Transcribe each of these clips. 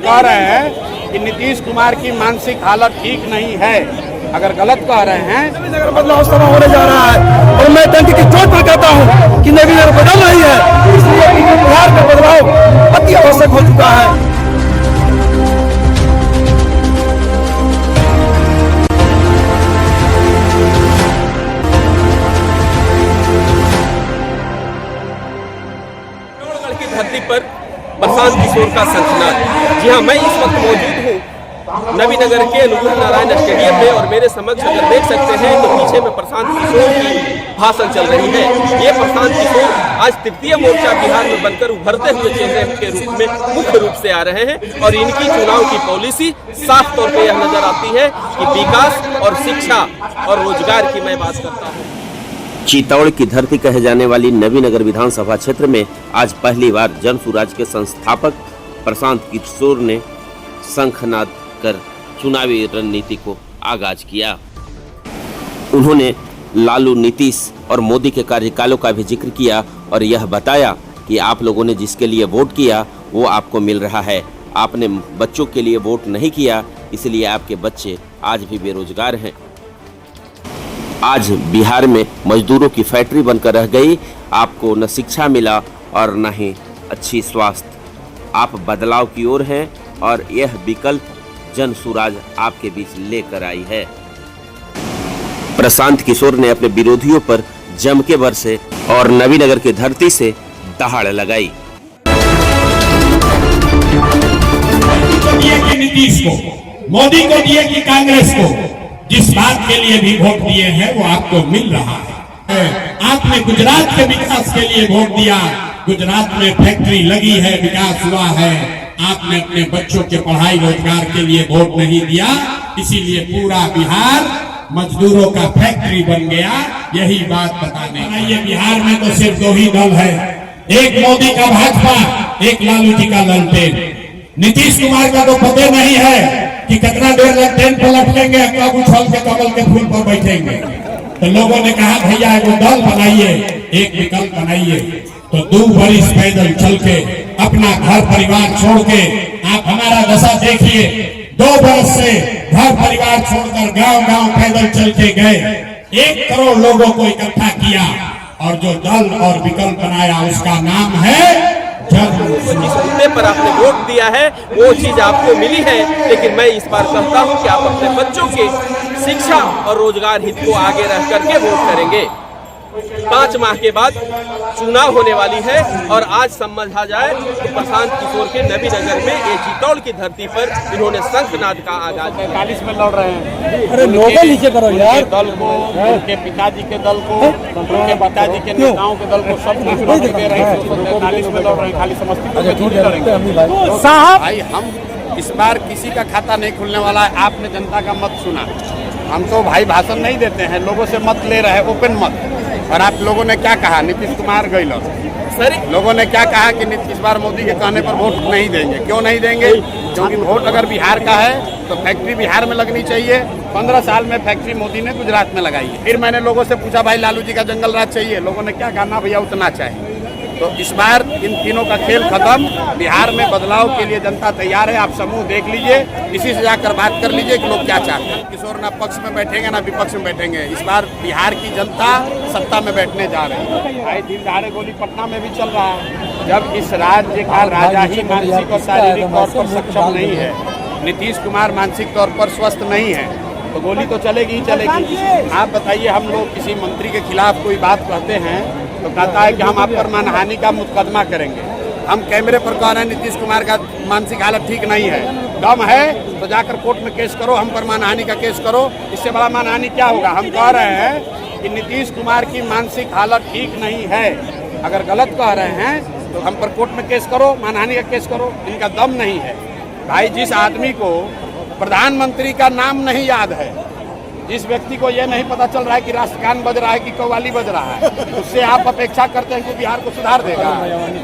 कह रहे हैं कि नीतीश कुमार की मानसिक हालत ठीक नहीं है, अगर गलत कह रहे हैं नगर बदलाव सभा होने जा रहा है और मैं डंके की चोट पर कहता हूं कि नगर बदल रही है, इसलिए बिहार का बदलाव अति आवश्यक हो चुका है। धरती पर प्रशांत किशोर का शंखनाद। जी हाँ, मैं इस वक्त मौजूद हूँ नवीनगर के अनुभव नारायण स्टेडियम में और मेरे समक्ष अगर देख सकते हैं तो पीछे में प्रशांत किशोर की भाषण चल रही है। ये प्रशांत किशोर आज तृतीय मोर्चा बिहार में बनकर उभरते हुए चेहरे के रूप में मुख्य रूप से आ रहे हैं और इनकी चुनाव की पॉलिसी साफ तौर पर यह नजर आती है कि विकास और शिक्षा और रोजगार की मैं बात करता हूँ। चित्तौड़ की धरती कहे जाने वाली नवीनगर विधानसभा क्षेत्र में आज पहली बार जन सुराज के संस्थापक प्रशांत किशोर ने शंखनाद कर चुनावी रणनीति को आगाज किया। उन्होंने लालू, नीतीश और मोदी के कार्यकालों का भी जिक्र किया और यह बताया कि आप लोगों ने जिसके लिए वोट किया वो आपको मिल रहा है। आपने बच्चों के लिए वोट नहीं किया, इसलिए आपके बच्चे आज भी बेरोजगार हैं। आज बिहार में मजदूरों की फैक्ट्री बनकर रह गई। आपको न शिक्षा मिला और न ही अच्छी स्वास्थ्य। आप बदलाव की ओर हैं और यह विकल्प जन सुराज आपके बीच लेकर आई है। प्रशांत किशोर ने अपने विरोधियों पर जम के बरसे और नवीनगर की धरती से दहाड़ लगाई। नीतीश को, मोदी को दिए कि कांग्रेस को, जिस बात के लिए भी वोट दिए हैं वो आपको मिल रहा है। आपने गुजरात के विकास के लिए वोट दिया, गुजरात में फैक्ट्री लगी है, विकास हुआ है। आपने अपने बच्चों के पढ़ाई रोजगार के लिए वोट नहीं दिया, इसीलिए पूरा बिहार मजदूरों का फैक्ट्री बन गया। यही बात बताने ये बिहार में तो सिर्फ दो ही दल है, एक मोदी का भाजपा, एक लालू जी का लालटेन। नीतीश कुमार का तो पता नहीं है कि कितना देर लालटेन पर लटकेंगे, कब उछल के कमल के फूल पर बैठेंगे। तो लोगों ने कहा भैया एगो दल बनाइए, एक विकल्प बनाइए। तो 2 बरिस पैदल चल के अपना घर परिवार छोड़ के आप हमारा दशा देखिए। 2 बरस से घर परिवार छोड़कर गांव-गांव पैदल चल के गए, 1 करोड़ लोगों को इकट्ठा किया और जो दल और विकल्प बनाया उसका नाम है जिस मुद्दे पर आपने वोट दिया है वो चीज आपको मिली है। लेकिन मैं इस बार कहता हूं कि आप अपने बच्चों के शिक्षा और रोजगार हित को आगे रख करके वोट करेंगे। 5 माह के बाद चुनाव होने वाली है और आज समझा जाए तो प्रशांत किशोर के नवीनगर में ये चित्तौड़ की धरती पर इन्होंने शंखनाद का आगाज 45 में लड़ रहे हैं। अरे लोगों नीचे करो यार। दल को, उनके पिताजी के दल को, उनके पिताजी के नेताओं के दल को सब चुनौती दे रहे हैं। 45 में लड़ रहे हैं, खाली समस्तीपुर में थोड़ी लड़ेंगे। साहब भाई हम इस बार किसी का खाता नहीं खुलने वाला है। आपने जनता का मत सुना, हम तो भाई भाषण नहीं देते हैं, लोगों से मत ले रहे हैं, ओपन मत। और आप लोगों ने क्या कहा, नीतीश कुमार गए लोगों ने क्या कहा कि इस बार मोदी के कहने पर वोट नहीं देंगे। क्यों नहीं देंगे? क्योंकि वोट अगर बिहार का है तो फैक्ट्री बिहार में लगनी चाहिए। 15 साल में फैक्ट्री मोदी ने गुजरात में लगाई है। फिर मैंने लोगों से पूछा भाई लालू जी का जंगल राज चाहिए, लोगों ने क्या कहा, ना भैया उतना चाहिए। तो इस बार इन तीनों का खेल खत्म। बिहार में बदलाव के लिए जनता तैयार है। आप समूह देख लीजिए, इसी से जाकर बात कर लीजिए कि लोग क्या चाहते हैं। किशोर ना पक्ष में बैठेंगे ना विपक्ष में बैठेंगे। इस बार बिहार की जनता सत्ता में बैठने जा रही है। भाई दिन दहाड़े गोली पटना में भी चल रहा है। जब इस राज्य का राजा ही मानसिक और शारीरिक तौर पर सक्षम नहीं है, नीतीश कुमार मानसिक तौर पर स्वस्थ नहीं है, तो गोली तो चलेगी ही चलेगी। आप बताइए, हम लोग किसी मंत्री के खिलाफ कोई बात कहते हैं तो कहता है कि हम आप पर मानहानि का मुकदमा करेंगे। हम कैमरे पर कह रहे हैं नीतीश कुमार का मानसिक हालत ठीक नहीं है, दम है तो जाकर कोर्ट में केस करो, हम पर मानहानि का केस करो। इससे बड़ा मानहानि क्या होगा? हम कह रहे हैं कि नीतीश कुमार की मानसिक हालत ठीक नहीं है, अगर गलत कह रहे हैं तो हम पर कोर्ट में केस करो, मानहानि का केस करो। इनका दम नहीं है। भाई जिस आदमी को प्रधानमंत्री का नाम नहीं याद है, जिस व्यक्ति को यह नहीं पता चल रहा है कि राष्ट्रगान बज रहा है कि कव्वाली बज रहा है, उससे आप अपेक्षा करते हैं कि बिहार को सुधार देगा।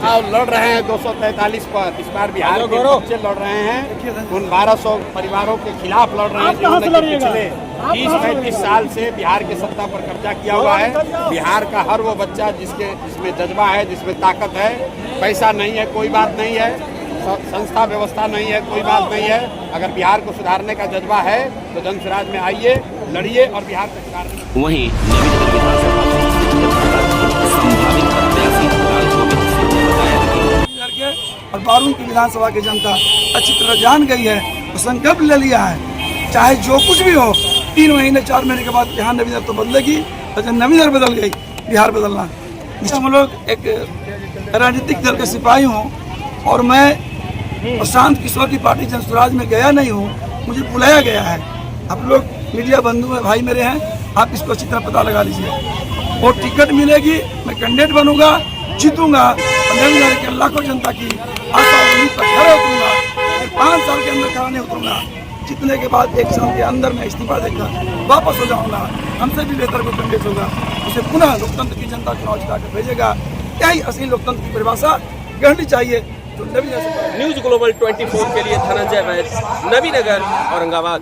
और लड़ रहे हैं 243 पर। इस बार बिहार के बच्चे लड़ रहे हैं उन 1200 परिवारों के खिलाफ लड़ रहे हैं जिन्होंने पिछले 30-35 साल से बिहार के सत्ता पर कब्जा किया हुआ है। बिहार का हर वो बच्चा जिसमें जज्बा है, जिसमें ताकत है, पैसा नहीं है कोई बात नहीं है, संस्था व्यवस्था नहीं है, कोई बात नहीं है। अगर बिहार को सुधारने का जज्बा है तो जन स्वराज में आइए, लड़िए और बिहार को सुधारने। वहीं नवी नगर विधानसभा संभावित प्रत्याशी लाल गोविंद सिंह ने बताया कि और बारून की विधानसभा की जनता अच्छी तरह जान गई है और संकल्प ले लिया है, चाहे जो कुछ भी हो 3 महीने 4 महीने के बाद यहाँ नवी दर तो बदलेगी, और जब नवी दर बदल गई बिहार बदलना। हम लोग एक राजनीतिक दल के सिपाही हूँ और मैं प्रशांत किशोर की पार्टी जन स्वराज में गया नहीं हूँ, मुझे बुलाया गया है। आप लोग मीडिया बंधु हैं, भाई मेरे हैं, आप इसको अच्छी तरह पता लगा लीजिए। वो टिकट मिलेगी, मैं कैंडिडेट बनूंगा, जीतूंगा और नवी नगर के लाखों जनता की आशा और उम्मीद पर खड़े उतरूंगा। 5 साल के अंदर खड़ा नहीं उतरूंगा, जीतने के बाद 1 साल के अंदर मैं इस्तीफा देकर वापस हो जाऊंगा। हमसे भी बेहतर कोई कैंडिडेट होगा, उसे पुनः लोकतंत्र की जनता चुनाव जिता कर भेजेगा। क्या ही असली लोकतंत्र की परिभाषा गढ़नी चाहिए जो नवी नगर। न्यूज़ ग्लोबल 24 के लिए धनंजय वैद, नवी नगर, औरंगाबाद।